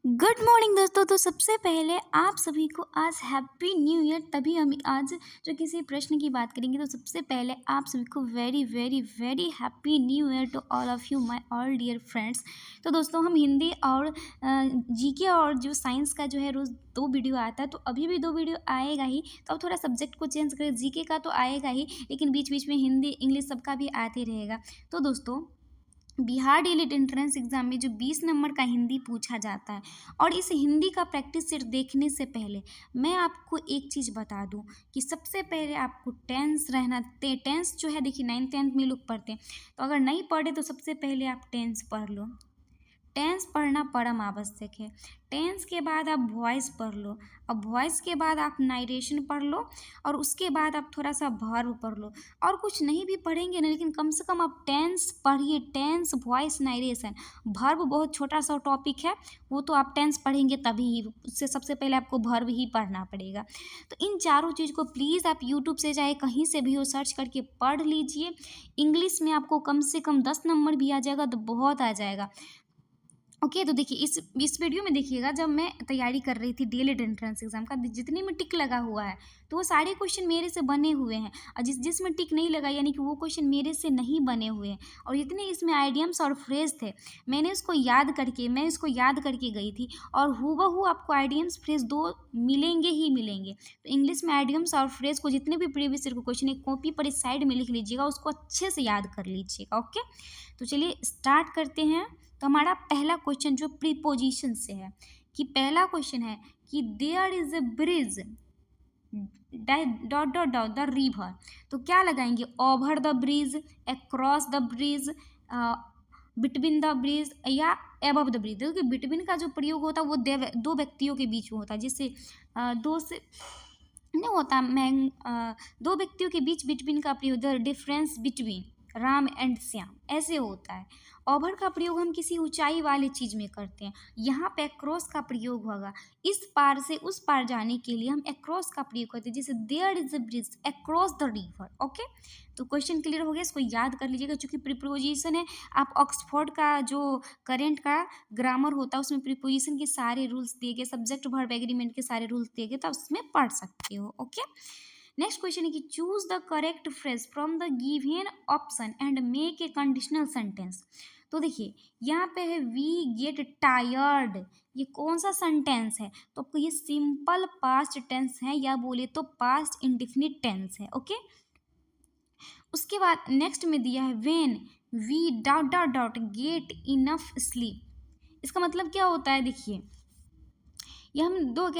Good morning दोस्तों। तो सबसे पहले आप सभी को आज हैप्पी न्यू ईयर। तभी हम आज जो किसी प्रश्न की बात करेंगे, तो सबसे पहले आप सभी को very very very happy new year to all of you my all dear friends. तो दोस्तों हम हिंदी और जीके और जो साइंस का जो है रोज़ 2 वीडियो आता है, तो अभी भी 2 वीडियो आएगा ही। तो अब थोड़ा सब्जेक्ट को चेंज करें, जीके का तो आएगा ही, लेकिन बीच बीच में हिंदी इंग्लिश सबका भी आते रहेगा। तो दोस्तों बिहार डीएलएड एंट्रेंस एग्जाम में जो 20 नंबर का हिंदी पूछा जाता है, और इस हिंदी का प्रैक्टिस सेट देखने से पहले मैं आपको एक चीज़ बता दूं कि सबसे पहले आपको टेंस रहना। टेंस जो है देखिए 9th 10th में लोग पढ़ते हैं, तो अगर नहीं पढ़े तो सबसे पहले आप टेंस पढ़ लो। टेंस पढ़ना परम आवश्यक है। टेंस के बाद आप वॉइस पढ़ लो, अब वॉइस के बाद आप नाइरेशन पढ़ लो, और उसके बाद आप थोड़ा सा वर्ब पढ़ लो। और कुछ नहीं भी पढ़ेंगे ना, लेकिन कम से कम आप टेंस पढ़िए। Tense, voice, नाइरेशन। वर्ब बहुत छोटा सा टॉपिक है, वो तो आप टेंस पढ़ेंगे तभी ही, उससे सबसे पहले आपको वर्ब ही पढ़ना पड़ेगा। तो इन चारों चीज़ को प्लीज़ आप यूट्यूब से चाहे कहीं से भी हो सर्च करके पढ़ लीजिए। इंग्लिश में आपको कम से कम 10 नंबर भी आ जाएगा तो बहुत आ जाएगा। ओके, तो देखिए इस वीडियो में देखिएगा, जब मैं तैयारी कर रही थी डीएलएड एंट्रेंस एग्जाम का, जितने में टिक लगा हुआ है तो वो सारे क्वेश्चन मेरे से बने हुए हैं, और जिसमें टिक नहीं लगा यानी कि वो क्वेश्चन मेरे से नहीं बने हुए हैं। और जितने इसमें आइडियम्स और फ्रेज थे, मैं इसको याद करके गई थी, और हूबहू आपको आइडियम्स फ्रेज 2 मिलेंगे ही मिलेंगे। तो इंग्लिश में आइडियम्स और फ्रेज को जितने भी प्रीवियस ईयर क्वेश्चन एक कॉपी पर इस साइड में लिख लीजिएगा, उसको अच्छे से याद कर लीजिएगा। ओके, तो चलिए स्टार्ट करते हैं। तो हमारा पहला क्वेश्चन जो प्रीपोजिशन से है, कि पहला क्वेश्चन है कि there is a bridge dot dot dot the river. तो क्या लगाएंगे? Over the bridge, across the bridge, between the bridge, या एबव द ब्रिज। देखिए बिटवीन का जो प्रयोग होता है वो दो व्यक्तियों के बीच में होता है, जिससे दो से नहीं होता। दो व्यक्तियों के बीच बिटवीन का प्रयोग, the difference between Ram and Shyam, ऐसे होता है। ओवर का प्रयोग हम किसी ऊंचाई वाली चीज़ में करते हैं। यहाँ पे अक्रॉस का प्रयोग होगा, इस पार से उस पार जाने के लिए हम अक्रॉस का प्रयोग करते हैं, जैसे there is a bridge across the river. Okay, तो क्वेश्चन क्लियर हो गया, इसको याद कर लीजिएगा। चूंकि प्रीपोजिशन है, आप ऑक्सफोर्ड का जो करेंट का ग्रामर होता है उसमें प्रीपोजिशन के सारे रूल्स दिए गए, सब्जेक्ट वर्ब एग्रीमेंट के सारे रूल्स दिए गए, तो आप उसमें पढ़ सकते हो। ओके, नेक्स्ट क्वेश्चन है कि choose the correct phrase from the given option and make a conditional sentence. तो देखिए यहाँ पे है वी गेट टायर्ड, ये कौन सा सेंटेंस है? तो आपको ये सिंपल पास्ट टेंस है, या बोले तो पास्ट इंडिफिनिट टेंस है। ओके, उसके बाद नेक्स्ट में दिया है when V dot dot dot get enough sleep. इसका मतलब क्या होता है? देखिए ये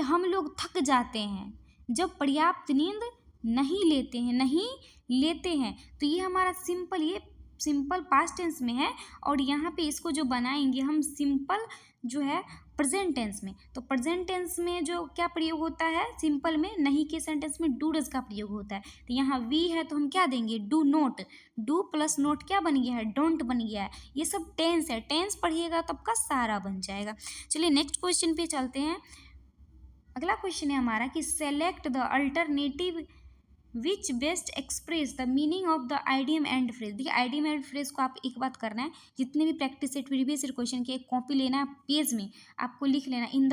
हम लोग थक जाते हैं जब पर्याप्त नींद नहीं लेते हैं। तो ये हमारा सिंपल पास्ट टेंस में है, और यहाँ पे इसको जो बनाएंगे हम सिंपल जो है प्रेजेंट टेंस में। तो प्रेजेंट टेंस में जो क्या प्रयोग होता है सिंपल में, नहीं के सेंटेंस में डू डज का प्रयोग होता है। तो यहाँ वी है तो हम क्या देंगे? Do not. Do plus note क्या बन गया है? डोंट बन गया है। ये सब टेंस है, टेंस पढ़िएगा तब का सारा बन जाएगा। चलिए नेक्स्ट क्वेश्चन पे चलते हैं। अगला क्वेश्चन है हमारा कि select the alternative which best express the meaning of the idiom and phrase. देखिए आइडियम एंड फ्रेज को आप एक बात करना है, जितने भी प्रैक्टिस सेट प्रीवियस क्वेश्चन के एक कॉपी लेना है, पेज में आपको लिख लेना इन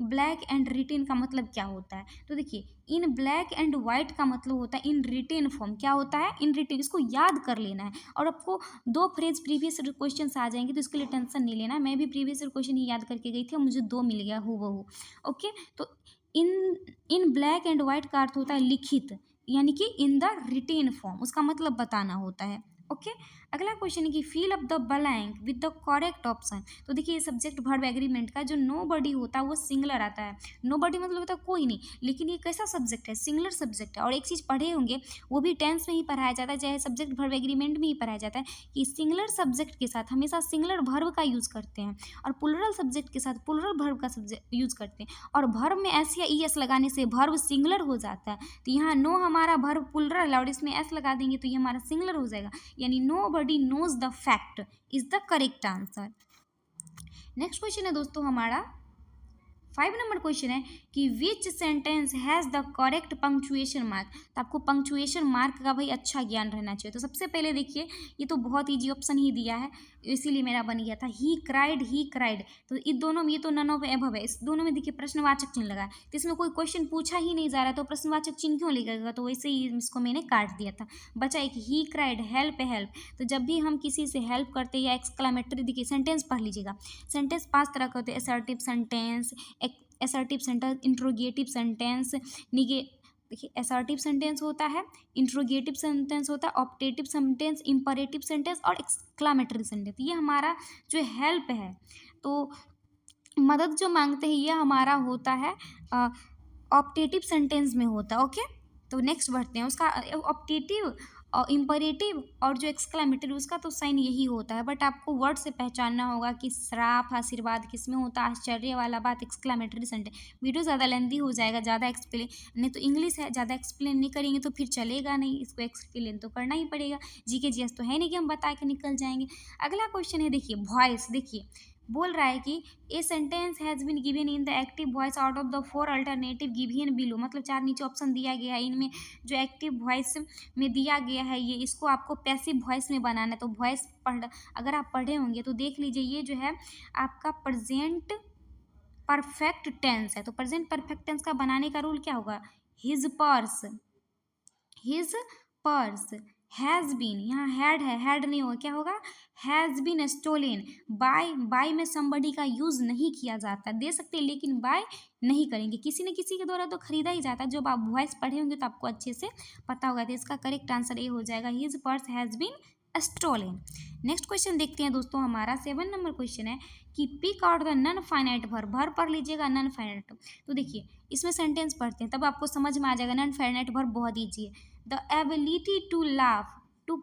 ब्लैक एंड रिटेन का मतलब क्या होता है। तो देखिए इन ब्लैक एंड वाइट का मतलब होता है इन रिटेन फॉर्म। क्या होता है? इन रिटेन। इसको याद कर लेना है, और आपको 2 फ्रेज प्रीवियस क्वेश्चन आ जाएंगे, तो इसके लिए टेंशन नहीं लेना। मैं भी प्रीवियस क्वेश्चन ही याद करके गई थी और मुझे 2 मिल गया हूबहू। ओके, तो इन ब्लैक एंड वाइट का अर्थ होता है लिखित, यानी कि इन द रिटेन फॉर्म, उसका मतलब बताना होता है। ओके, अगला क्वेश्चन है कि fill up the blank with the correct option. तो देखिए ये सब्जेक्ट वर्ब एग्रीमेंट का जो नो बडी होता है वो सिंगुलर आता है। नो बडी मतलब होता है कोई नहीं, लेकिन ये कैसा सब्जेक्ट है? सिंगुलर सब्जेक्ट है। और एक चीज़ पढ़े होंगे, वो भी टेंस में ही पढ़ाया जाता है, चाहे सब्जेक्ट वर्ब एग्रीमेंट में ही पढ़ाया जाता है, कि सिंगुलर सब्जेक्ट के साथ हमेशा सिंगुलर वर्ब का यूज़ करते हैं, और प्लूरल सब्जेक्ट के साथ प्लूरल वर्ब का सब्जेक्ट यूज़ करते हैं। और वर्ब में एस या ई एस लगाने से वर्ब सिंगुलर हो जाता है। तो यहाँ नो हमारा वर्ब प्लूरल है, और इसमें एस लगा देंगे तो ये हमारा सिंगुलर हो जाएगा, यानी nobody knows the fact is the correct answer. Next question है दोस्तों हमारा 5 नंबर क्वेश्चन है कि which sentence has the correct punctuation mark. तो आपको पंक्चुएशन मार्क का भाई अच्छा ज्ञान रहना चाहिए। तो सबसे पहले देखिए, ये तो बहुत ईजी ऑप्शन ही दिया है, इसीलिए मेरा बन गया था ही क्राइड। तो इन दोनों में, ये तो नन ऑफ एबव है, इस दोनों में देखिए प्रश्नवाचक चिन्ह लगा है, तो इसमें कोई क्वेश्चन पूछा ही नहीं जा रहा, तो प्रश्नवाचक चिन्ह क्यों लगेगा, तो वैसे ही इसको मैंने काट दिया था। बचा एक ही क्राइड हेल्प। तो जब भी हम किसी से हेल्प करते हैं या एक्सक्लामेटरी, देखिए सेंटेंस पढ़ लीजिएगा। सेंटेंस 5 तरह के होते हैं, assertive sentence, assertive sentence, interrogative sentence, निगे देखिए असर्टिव सेंटेंस होता है, इंट्रोगेटिव सेंटेंस होता है, ऑप्टेटिव सेंटेंस, इंपरेटिव सेंटेंस और एक्सक्लामेटरी सेंटेंस। ये हमारा जो हेल्प है, तो मदद जो मांगते हैं, ये हमारा होता है ऑप्टेटिव सेंटेंस में होता है। ओके, तो नेक्स्ट बढ़ते हैं। उसका ऑप्टेटिव और इम्परेटिव और जो एक्सक्लामेटरी, उसका तो साइन यही होता है, बट आपको वर्ड से पहचानना होगा कि श्राप आशीर्वाद किस में होता है, आश्चर्य वाला बात एक्सक्लामेटरी सेंटेंस। वीडियो ज़्यादा लेंदी हो जाएगा, ज़्यादा एक्सप्लेन नहीं, तो इंग्लिश है, ज़्यादा एक्सप्लेन नहीं करेंगे तो फिर चलेगा नहीं, इसको एक्सप्लेन तो करना ही पड़ेगा। जीके जीएस तो है नहीं कि हम बता के निकल जाएंगे। अगला क्वेश्चन है, देखिए वॉइस। देखिए बोल रहा है कि a sentence has been given in the active voice out of the 4 alternative given below. मतलब 4 नीचे ऑप्शन दिया गया है, इनमें जो एक्टिव वॉइस में दिया गया है, ये इसको आपको पैसिव वॉइस में बनाना है। तो वॉइस अगर आप पढ़े होंगे तो देख लीजिए, ये जो है आपका प्रेजेंट परफेक्ट टेंस है। तो प्रेजेंट परफेक्ट टेंस का बनाने का रूल क्या होगा, हिज पर्स हैज़ बीन, यहाँ हैड है, हैड नहीं होगा, क्या होगा, हैज़ बीन स्टोलन बाय में somebody का यूज़ नहीं किया जाता, दे सकते हैं लेकिन बाय नहीं करेंगे, किसी न किसी के द्वारा तो खरीदा ही जाता है। जब आप वॉइस पढ़े होंगे तो आपको अच्छे से पता होगा। तो इसका करेक्ट आंसर ये हो जाएगा, his purse has been stolen. Next question देखते हैं दोस्तों, हमारा 7 नंबर क्वेश्चन है कि pick out the non finite verb. Verb पढ़ लीजिएगा नॉन फाइनाइट। तो देखिए इसमें सेंटेंस पढ़ते हैं तब आपको समझ में आ जाएगा। नॉन फाइनाइट वर्ब बहुत ईजी है। The ability to laugh, to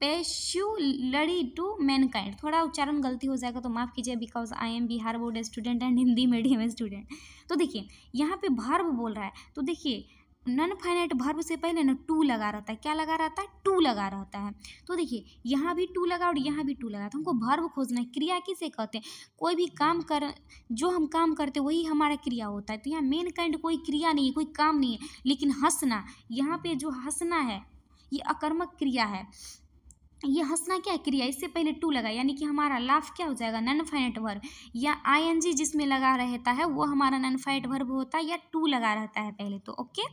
peculiarly to mankind. थोड़ा उच्चारण गलती हो जाएगा तो माफ़ कीजिए, because I am Bihar board student and Hindi medium student. तो देखिए यहाँ पे वर्ब बोल रहा है, तो देखिए नॉन फाइनाइट वर्ब से पहले ना टू लगा रहता है। क्या लगा रहता है, टू लगा रहता है। तो देखिए यहाँ भी टू लगा और यहाँ भी टू लगा, तो हमको वर्ब खोजना है। क्रिया किसे कहते हैं, कोई भी काम कर, जो हम काम करते वही हमारा क्रिया होता है। तो यहाँ मेन काइंड कोई क्रिया नहीं है, कोई काम नहीं है, लेकिन हंसना, यहाँ पे जो हंसना है ये अकर्मक क्रिया है। ये हंसना क्या है, क्रिया, इससे पहले टू लगा, यानी कि हमारा लाफ क्या हो जाएगा, नॉन फाइनाइट वर्ब। या आईएनजी जिसमें लगा रहता है वो हमारा नॉन फाइनाइट वर्ब होता है, या टू लगा रहता है पहले तो। ओके,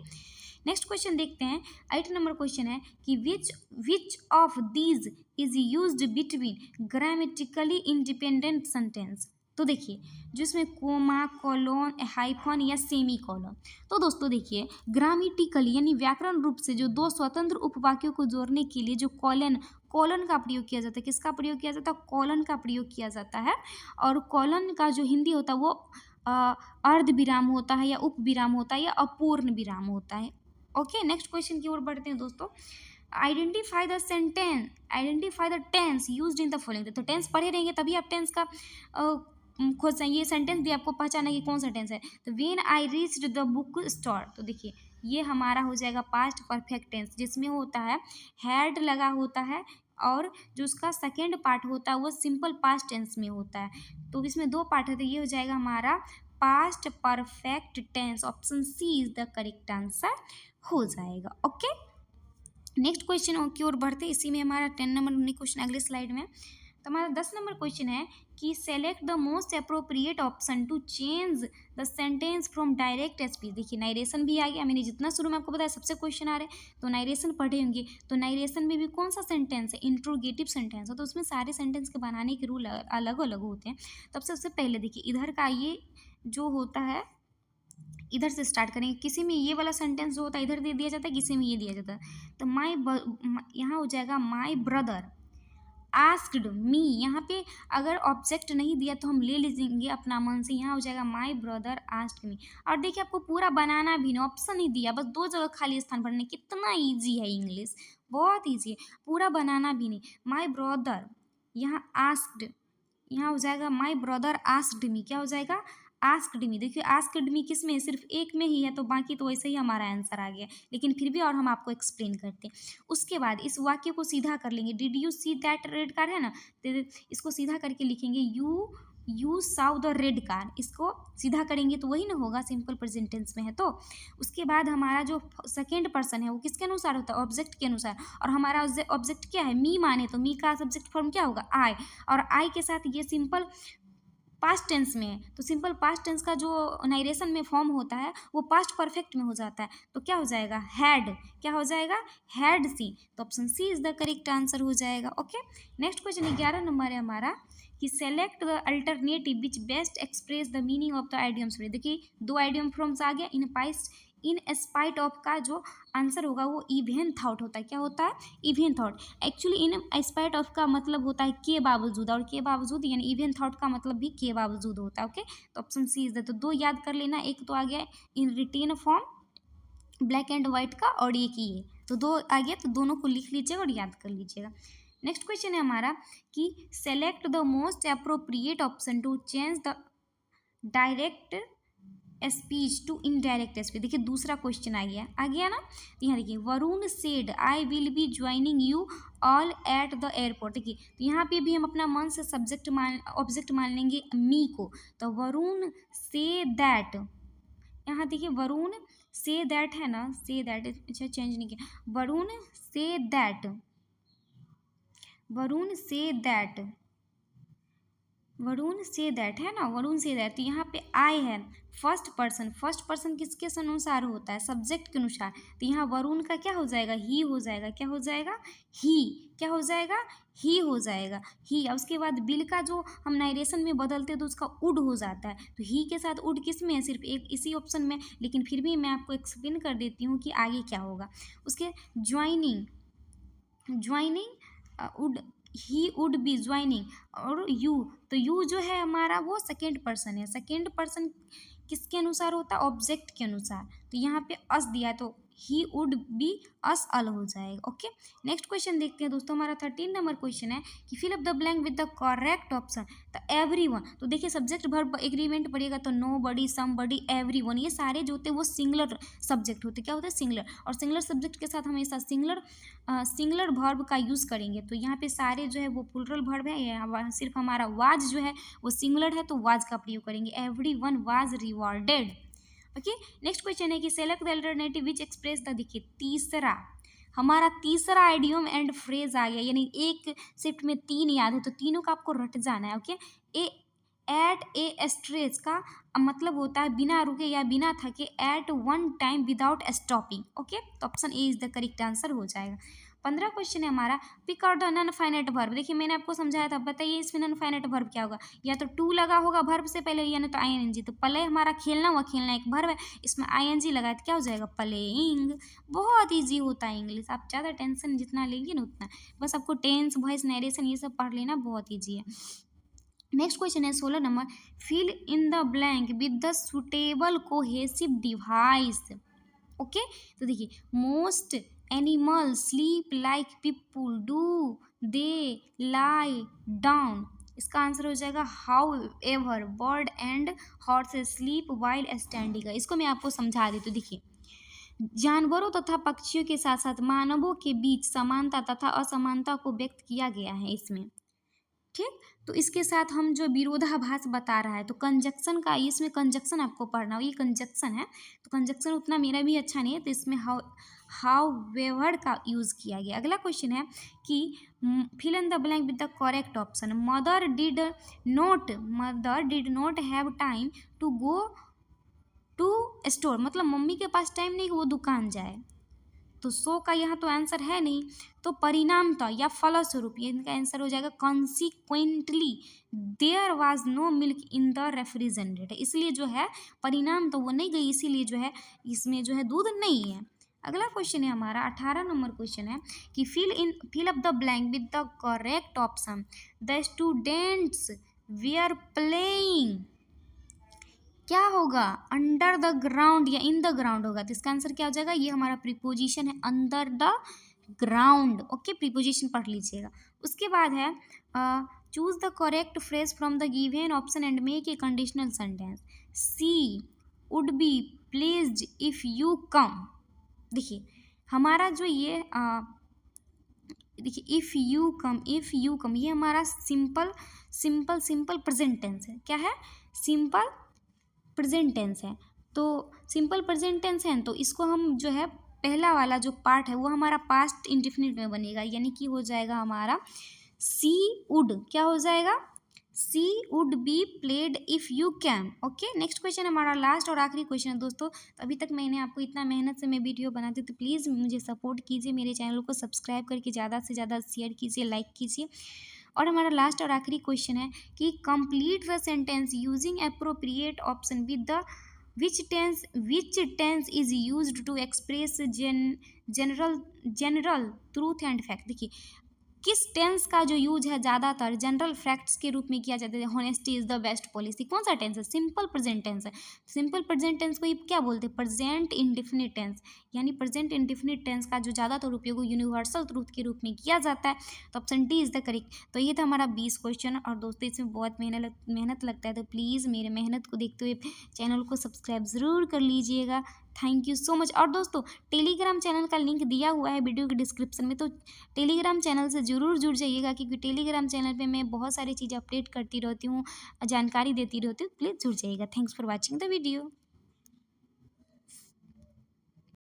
नेक्स्ट क्वेश्चन देखते हैं। 8 नंबर क्वेश्चन है कि which of these is used between grammatically independent sentence. तो देखिए जिसमें कोमा, कोलोन, हाइफन या सेमी कोलोन। तो दोस्तों देखिए ग्रामेटिकली यानी व्याकरण रूप से जो दो स्वतंत्र उपवाक्यों को जोड़ने के लिए जो कॉलन का प्रयोग किया जाता है। किसका प्रयोग किया जाता है, कॉलन का प्रयोग किया जाता है। और कॉलन का जो हिंदी होता है वो अर्ध विराम होता है, या उप विराम होता है, या अपूर्ण विराम होता है। ओके, नेक्स्ट क्वेश्चन की ओर बढ़ते हैं दोस्तों। Identify the tense used in the following. तो टेंस पढ़े रहेंगे तभी आप टेंस का खोज, ये सेंटेंस भी आपको पहचाना कि कौन सा टेंस है। तो when I reached the book store, तो देखिए ये हमारा हो जाएगा पास्ट परफेक्ट टेंस, जिसमें होता है हैड लगा होता है, और जो उसका सेकेंड पार्ट होता है वो सिंपल पास्ट टेंस में होता है। तो इसमें 2 पार्ट होते हैं, ये हो जाएगा हमारा past perfect tense. Option C is the correct answer हो जाएगा। ओके, नेक्स्ट क्वेश्चन की ओर बढ़ते, इसी में हमारा 10 नंबर क्वेश्चन अगले स्लाइड में। तो हमारा 10 नंबर क्वेश्चन है कि select the most appropriate option to change the sentence from direct speech. देखिए नाइरेशन भी आ गया, मैंने जितना शुरू में आपको बताया सबसे क्वेश्चन आ रहे हैं, तो नाइरेशन पढ़े होंगे। तो नाइरेशन में भी कौन सा सेंटेंस है, इंट्रोगेटिव सेंटेंस है। तो उसमें सारे सेंटेंस के बनाने के रूल अलग अलग होते हैं। तब सबसे पहले देखिए इधर का ये जो होता है, इधर से स्टार्ट करेंगे। किसी में ये वाला सेंटेंस जो होता है इधर दे दिया जाता है, किसी में ये दिया जाता है। तो यहाँ हो जाएगा माई ब्रदर आस्क्ड मी। यहाँ पे अगर ऑब्जेक्ट नहीं दिया तो हम ले लीजिएंगे अपना मन से, यहाँ हो जाएगा माई ब्रदर आस्क्ड मी। और देखिए आपको पूरा बनाना भी नहीं, ऑप्शन ही दिया, बस 2 जगह खाली स्थान भरने। कितना ईजी है इंग्लिश, बहुत ईजी है, पूरा बनाना भी नहीं। माई ब्रदर यहाँ आस्क्ड, यहाँ हो जाएगा माई ब्रदर आस्क्ड मी, क्या हो जाएगा आस्क्ड मी, देखिए आस्क्ड मी किस में है, सिर्फ एक में ही है, तो बाकी तो वैसे ही हमारा आंसर आ गया, लेकिन फिर भी और हम आपको एक्सप्लेन करते हैं। उसके बाद इस वाक्य को सीधा कर लेंगे, did you see that red car है ना, तो इसको सीधा करके लिखेंगे you Sao the red car, इसको सीधा करेंगे तो वही ना होगा, सिंपल प्रेजेंट टेंस में है तो। उसके बाद हमारा जो सेकेंड पर्सन है वो किसके अनुसार होता है, ऑब्जेक्ट के अनुसार, और हमारा ऑब्जेक्ट क्या है, मी माने तो मी का सब्जेक्ट फॉर्म क्या होगा, आई, और आई के साथ ये सिंपल पास्ट टेंस में है, तो सिंपल पास्ट टेंस का जो नाइरेशन में फॉर्म होता है वो पास्ट परफेक्ट में हो जाता है, तो क्या हो जाएगा, हैड, क्या हो जाएगा, हैड सी, तो option C is the correct answer हो जाएगा। ओके, नेक्स्ट क्वेश्चन 11 नंबर है हमारा कि select the alternative which best express the meaning of the idioms. देखिए 2 आइडियम फॉर्म्स आ गया, इन स्पाइट ऑफ का जो आंसर होगा वो इवेन थॉट होता है, क्या होता है, even thought. Actually in spite of का मतलब होता है के बावजूद, और के बावजूद यानी इवेन थॉट का मतलब भी के बावजूद होता है। ओके, तो ऑप्शन सी इज द, तो 2 याद कर लेना, एक तो आ गया in written form black and white का, और एक ये, तो 2 आ गया, तो दोनों को लिख लीजिएगा और याद कर लीजिएगा। नेक्स्ट क्वेश्चन है हमारा कि select the most appropriate option to change the direct speech to indirect speech. देखिए दूसरा क्वेश्चन आ गया ना, तो यहाँ देखिए Varun said I will be joining you all at the airport. देखिए तो यहाँ पे भी हम अपना मन से ऑब्जेक्ट मान लेंगे मी को, तो वरुण से दैट, यहाँ देखिए वरुण से दैट है ना, से दैट, अच्छा चेंज नहीं किया, Varun say that, Varun say that, Varun say that है ना, वरुण से दैट, तो यहाँ पे आई है फर्स्ट पर्सन किसके अनुसार होता है, सब्जेक्ट के अनुसार, तो यहाँ वरुण का क्या हो जाएगा, ही हो जाएगा, क्या हो जाएगा, ही, क्या हो जाएगा, ही हो जाएगा, ही। और उसके बाद बिल का जो हम नाइरेशन में बदलते हैं तो उसका उड हो जाता है, तो ही के साथ उड किस में है, सिर्फ एक इसी ऑप्शन में, लेकिन फिर भी मैं आपको एक्सप्लेन कर देती हूँ कि आगे क्या होगा। उसके ज्वाइनिंग उड, ही वुड बी ज्वाइनिंग, और यू, तो यू जो है हमारा वो सेकेंड पर्सन है, सेकेंड पर्सन किसके अनुसार होता है, ऑब्जेक्ट के अनुसार, तो यहाँ पे अस दिया है तो ही वुड बी अस अल हो जाएगा। ओके, नेक्स्ट क्वेश्चन देखते हैं दोस्तों, हमारा 13 नंबर क्वेश्चन है कि fill up the blank with the correct option, तो एवरीवन, तो देखिए सब्जेक्ट वर्ब एग्रीमेंट पड़ेगा, तो नो बडी, सम बडी, एवरीवन, ये सारे जो होते हैं वो सिंगुलर सब्जेक्ट होते हैं, क्या होते हैं, सिंगुलर, और सिंगुलर सब्जेक्ट के साथ हमेशा सिंगुलर वर्ब का यूज़ करेंगे, तो यहाँ पे सारे जो है वो प्लूरल वर्ब है, यहाँ सिर्फ हमारा वाज जो है वो सिंगुलर है, तो वाज का प्रयोग करेंगे, everyone was rewarded. Okay, next question है कि select the alternative which express the, देखिए तीसरा हमारा तीसरा आइडियम एंड फ्रेज आ गया, यानी एक शिफ्ट में 3 याद है, तो तीनों का आपको रट जाना है। ओके, एट ए स्ट्रेच का मतलब होता है बिना रुके या बिना थके, at one time without stopping. Okay, तो option a is the correct answer हो जाएगा। 15 क्वेश्चन है हमारा, pick out the non finite verb. देखिए मैंने आपको समझाया था, बताइए इसमें नॉन फाइनाइट वर्ब क्या होगा, या तो टू लगा होगा वर्ब से पहले, या नहीं तो आईएनजी, तो प्ले हमारा खेलना हुआ, खेलना एक वर्ब है, इसमें आईएनजी लगाए तो क्या हो जाएगा, प्लेइंग। बहुत ईजी होता है इंग्लिश, आप ज़्यादा टेंशन जितना लेंगे ना उतना, बस आपको टेंस, वॉइस, नरेशन ये सब पढ़ लेना, बहुत ईजी है। नेक्स्ट क्वेश्चन है 16 number, fill in the blank with the suitable cohesive device. Okay, तो देखिए most animal sleep like people, do they lie down, इसका आंसर हो जाएगा however bird and horse sleep while standing. इसको मैं आपको समझा देती हूँ। देखिए जानवरों तथा पक्षियों के साथ साथ मानवों के बीच समानता तथा असमानता को व्यक्त किया गया है इसमें, ठीक। तो इसके साथ हम जो विरोधाभास बता रहा है, तो कंजक्शन का, इसमें कंजक्शन आपको पढ़ना हो, ये कंजक्शन है, तो कंजक्शन उतना मेरा भी अच्छा नहीं है, तो इसमें हाउ वेवर का यूज़ किया गया। अगला क्वेश्चन है कि fill in the blank with the correct option, mother did not have time to go to store, मतलब मम्मी के पास टाइम नहीं कि वो दुकान जाए, तो सो का यहाँ तो आंसर है नहीं, तो परिणामतः या फलस्वरूप ये इनका आंसर हो जाएगा consequently there was no milk in the refrigerator, इसलिए जो है परिणाम तो वो नहीं गई, इसीलिए जो है इसमें जो है दूध नहीं है। अगला क्वेश्चन है हमारा 18 नंबर क्वेश्चन है कि fill up the blank with the correct option, the students were playing, क्या होगा, अंडर द ग्राउंड या इन द ग्राउंड होगा, तो इसका आंसर क्या हो जाएगा, ये हमारा प्रीपोजिशन है under the ground. Okay, preposition पढ़ लीजिएगा। उसके बाद है choose the correct phrase from the given option and make a conditional sentence. She would be pleased if you come. देखिए हमारा जो ये देखिए इफ़ यू कम ये हमारा simple simple simple present tense है। क्या है? सिंपल प्रेजेंट टेंस है। तो सिंपल प्रेजेंट टेंस है तो इसको हम जो है पहला वाला जो पार्ट है वो हमारा पास्ट इंडेफिनिट में बनेगा, यानी कि हो जाएगा हमारा सी वुड, क्या हो जाएगा? She would be played if you can. Okay, next question हमारा लास्ट और आखिरी क्वेश्चन है दोस्तों। तो अभी तक मैंने आपको इतना मेहनत से मैं वीडियो बनाती हूँ तो प्लीज़ मुझे सपोर्ट कीजिए, मेरे चैनल को सब्सक्राइब करके ज़्यादा से ज़्यादा शेयर कीजिए, लाइक कीजिए। और हमारा लास्ट और आखिरी क्वेश्चन है कि complete the sentence using appropriate option with the which tense is used to express general truth and fact। देखिए किस टेंस का जो यूज है ज़्यादातर जनरल फैक्ट्स के रूप में किया जाता है। Honesty is the best policy, कौन सा टेंस है? सिंपल प्रेजेंट टेंस है। सिंपल प्रेजेंट टेंस को ये क्या बोलते हैं? प्रेजेंट इंडेफिनिट टेंस, यानी प्रेजेंट इंडेफिनिट टेंस का जो ज़्यादातर उपयोग यूनिवर्सल ट्रूथ के रूप में किया जाता है। तो option D is the correct. तो ये था हमारा 20 क्वेश्चन और दोस्तों इसमें बहुत मेहनत लगता है, तो प्लीज़ मेरे मेहनत को देखते हुए चैनल को सब्सक्राइब ज़रूर कर लीजिएगा। Thank you so much. और दोस्तों टेलीग्राम चैनल का लिंक दिया हुआ है वीडियो के डिस्क्रिप्शन में, तो टेलीग्राम चैनल से ज़रूर जुड़ जाइएगा, क्योंकि टेलीग्राम चैनल पे मैं बहुत सारी चीज़ें अपडेट करती रहती हूँ, जानकारी देती रहती हूँ। प्लीज़ जुड़ जाइएगा। Thanks for watching the video.